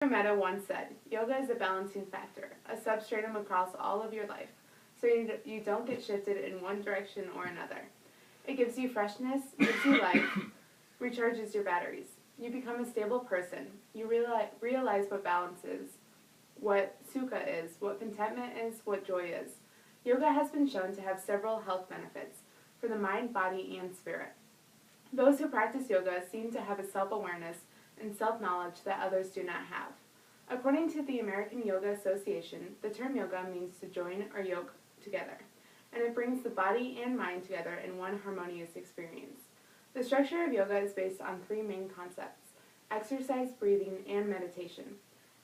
Mehta once said, "Yoga is a balancing factor, a substratum across all of your life, so you don't get shifted in one direction or another. It gives you freshness, gives you life, recharges your batteries. You become a stable person. You realize what balance is, what sukha is, what contentment is, what joy is. Yoga has been shown to have several health benefits for the mind, body, and spirit. Those who practice yoga seem to have a self-awareness and self-knowledge that others do not have. According to the American Yoga Association, the term yoga means to join or yoke together, and it brings the body and mind together in one harmonious experience. The structure of yoga is based on three main concepts: exercise, breathing, and meditation.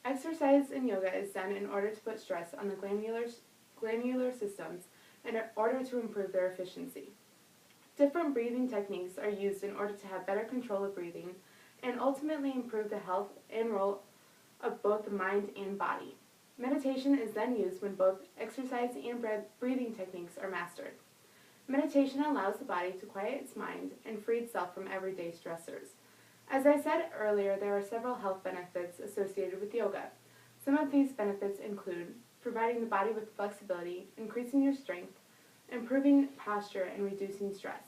Exercise in yoga is done in order to put stress on the glandular systems in order to improve their efficiency. Different breathing techniques are used in order to have better control of breathing and ultimately improve the health and role of both the mind and body. Meditation is then used when both exercise and breathing techniques are mastered. Meditation allows the body to quiet its mind and free itself from everyday stressors. As I said earlier, there are several health benefits associated with yoga. Some of these benefits include providing the body with flexibility, increasing your strength, improving posture, and reducing stress.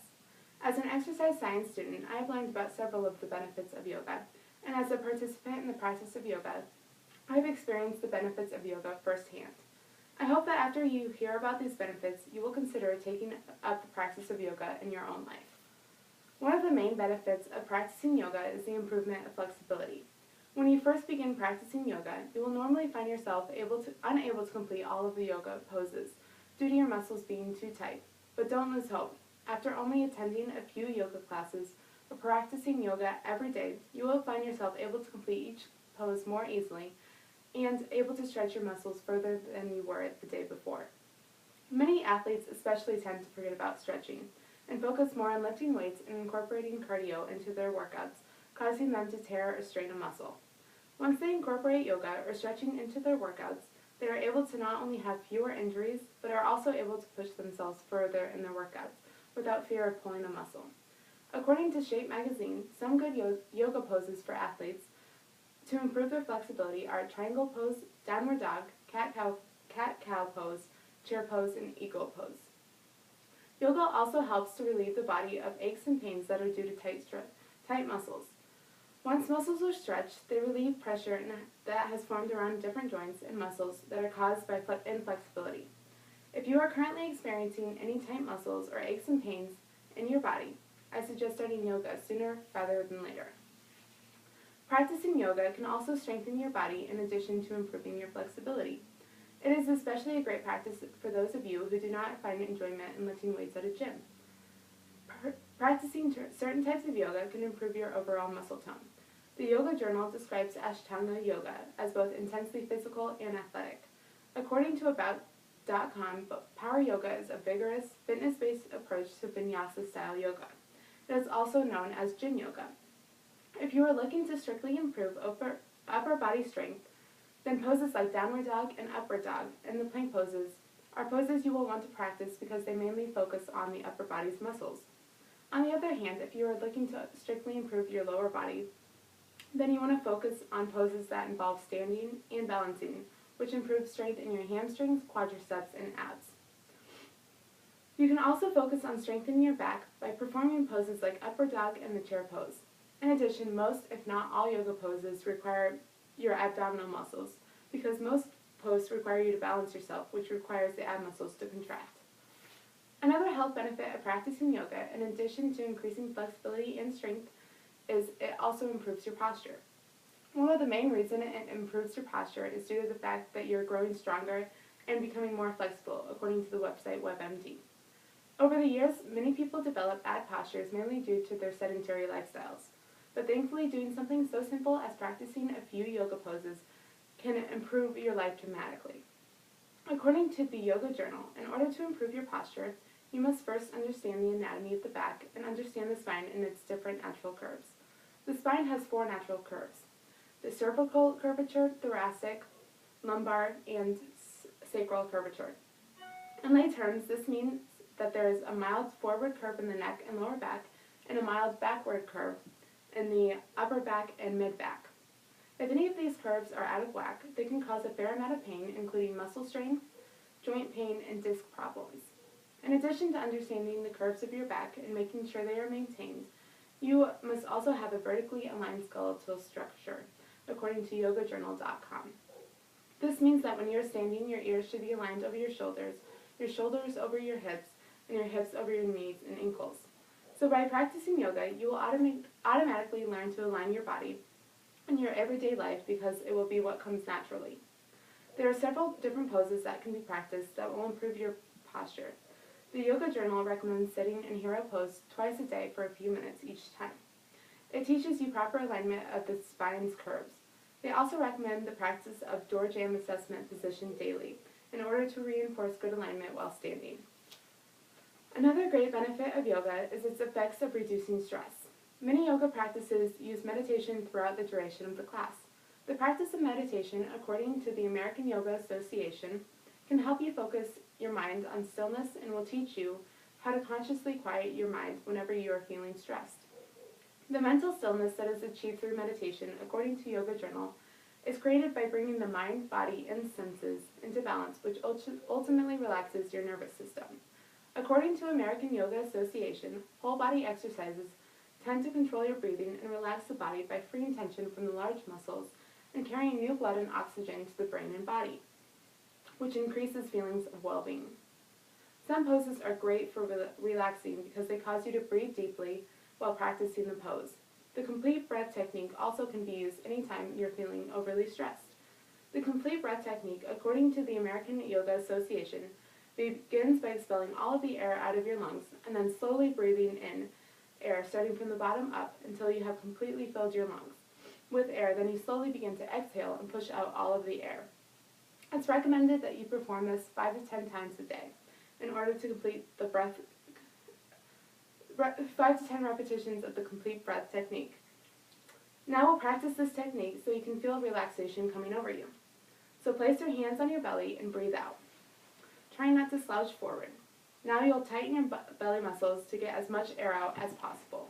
As an exercise science student, I have learned about several of the benefits of yoga, and as a participant in the practice of yoga, I have experienced the benefits of yoga firsthand. I hope that after you hear about these benefits, you will consider taking up the practice of yoga in your own life. One of the main benefits of practicing yoga is the improvement of flexibility. When you first begin practicing yoga, you will normally find yourself unable to complete all of the yoga poses due to your muscles being too tight. But don't lose hope. After only attending a few yoga classes or practicing yoga every day, you will find yourself able to complete each pose more easily and able to stretch your muscles further than you were the day before. Many athletes especially tend to forget about stretching and focus more on lifting weights and incorporating cardio into their workouts, causing them to tear or strain a muscle. Once they incorporate yoga or stretching into their workouts, they are able to not only have fewer injuries, but are also able to push themselves further in their workouts without fear of pulling a muscle. According to Shape magazine, some good yoga poses for athletes to improve their flexibility are triangle pose, downward dog, cat-cow pose, chair pose, and eagle pose. Yoga also helps to relieve the body of aches and pains that are due to tight muscles. Once muscles are stretched, they relieve pressure that has formed around different joints and muscles that are caused by inflexibility. If you are currently experiencing any tight muscles or aches and pains in your body, I suggest starting yoga sooner rather than later. Practicing yoga can also strengthen your body in addition to improving your flexibility. It is especially a great practice for those of you who do not find enjoyment in lifting weights at a gym. Practicing certain types of yoga can improve your overall muscle tone. The Yoga Journal describes Ashtanga Yoga as both intensely physical and athletic. According to About.com, Power Yoga is a vigorous, fitness-based approach to Vinyasa-style yoga. It is also known as Jin Yoga. If you are looking to strictly improve upper body strength, then poses like downward dog and upward dog and the plank poses are poses you will want to practice because they mainly focus on the upper body's muscles. On the other hand, if you are looking to strictly improve your lower body, then you want to focus on poses that involve standing and balancing, which improves strength in your hamstrings, quadriceps, and abs. You can also focus on strengthening your back by performing poses like upward dog and the chair pose. In addition, most, if not all, yoga poses require your abdominal muscles because most poses require you to balance yourself, which requires the ab muscles to contract. Another health benefit of practicing yoga, in addition to increasing flexibility and strength, is it also improves your posture. One of the main reasons it improves your posture is due to the fact that you're growing stronger and becoming more flexible, according to the website WebMD. Over the years, many people develop bad postures mainly due to their sedentary lifestyles. But thankfully, doing something so simple as practicing a few yoga poses can improve your life dramatically. According to the Yoga Journal, in order to improve your posture, you must first understand the anatomy of the back and understand the spine in its different natural curves. The spine has 4 natural curves: the cervical curvature, thoracic, lumbar, and sacral curvature. In lay terms, this means that there is a mild forward curve in the neck and lower back and a mild backward curve in the upper back and mid back. If any of these curves are out of whack, they can cause a fair amount of pain, including muscle strain, joint pain, and disc problems. In addition to understanding the curves of your back and making sure they are maintained, you must also have a vertically aligned skeletal structure, according to yogajournal.com. This means that when you're standing, your ears should be aligned over your shoulders over your hips, and your hips over your knees and ankles. So by practicing yoga, you will automatically learn to align your body in your everyday life because it will be what comes naturally. There are several different poses that can be practiced that will improve your posture. The Yoga Journal recommends sitting in hero pose twice a day for a few minutes each time. It teaches you proper alignment of the spine's curves. They also recommend the practice of door jamb assessment position daily in order to reinforce good alignment while standing. Another great benefit of yoga is its effects of reducing stress. Many yoga practices use meditation throughout the duration of the class. The practice of meditation, according to the American Yoga Association, can help you focus your mind on stillness and will teach you how to consciously quiet your mind whenever you are feeling stressed. The mental stillness that is achieved through meditation, according to Yoga Journal, is created by bringing the mind, body, and senses into balance, which ultimately relaxes your nervous system. According to American Yoga Association, whole body exercises tend to control your breathing and relax the body by freeing tension from the large muscles and carrying new blood and oxygen to the brain and body, which increases feelings of well-being. Some poses are great for relaxing because they cause you to breathe deeply while practicing the pose. The complete breath technique also can be used anytime you're feeling overly stressed. The complete breath technique, according to the American Yoga Association, begins by expelling all of the air out of your lungs and then slowly breathing in air starting from the bottom up until you have completely filled your lungs with air. Then you slowly begin to exhale and push out all of the air. It's recommended that you perform this 5 to 10 times a day in order to complete the 5 to 10 repetitions of the complete breath technique. Now we'll practice this technique so you can feel relaxation coming over you. So place your hands on your belly and breathe out. Try not to slouch forward. Now you'll tighten your belly muscles to get as much air out as possible.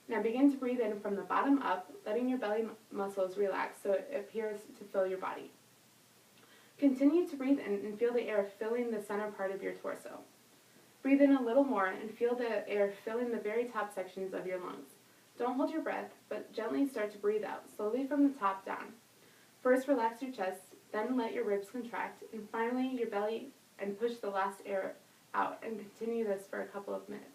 Now begin to breathe in from the bottom up, letting your belly muscles relax so it appears to fill your body. Continue to breathe in and feel the air filling the center part of your torso. Breathe in a little more and feel the air filling the very top sections of your lungs. Don't hold your breath, but gently start to breathe out, slowly from the top down. First relax your chest, then let your ribs contract, and finally your belly, and push the last air out, and continue this for a couple of minutes.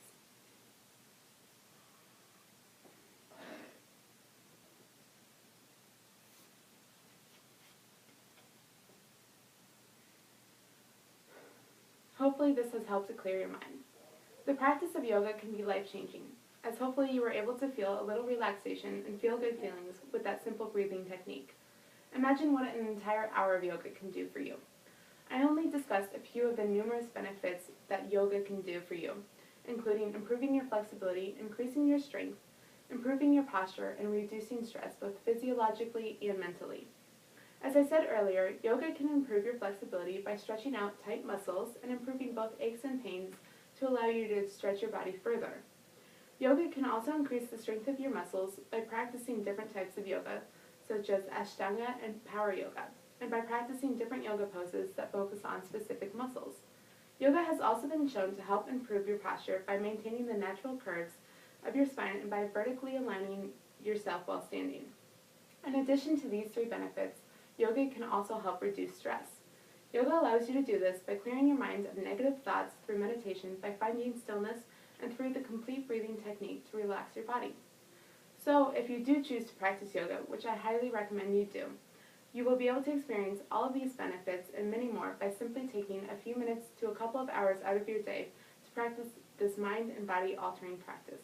Hopefully this has helped to clear your mind. The practice of yoga can be life-changing, as hopefully you were able to feel a little relaxation and feel good feelings with that simple breathing technique. Imagine what an entire hour of yoga can do for you. I only discussed a few of the numerous benefits that yoga can do for you, including improving your flexibility, increasing your strength, improving your posture, and reducing stress both physiologically and mentally. As I said earlier, yoga can improve your flexibility by stretching out tight muscles and improving both aches and pains to allow you to stretch your body further. Yoga can also increase the strength of your muscles by practicing different types of yoga, such as Ashtanga and Power Yoga, and by practicing different yoga poses that focus on specific muscles. Yoga has also been shown to help improve your posture by maintaining the natural curves of your spine and by vertically aligning yourself while standing. In addition to these three benefits, yoga can also help reduce stress. Yoga allows you to do this by clearing your mind of negative thoughts through meditation, by finding stillness, and through the complete breathing technique to relax your body. So, if you do choose to practice yoga, which I highly recommend you do, you will be able to experience all of these benefits and many more by simply taking a few minutes to a couple of hours out of your day to practice this mind and body altering practice.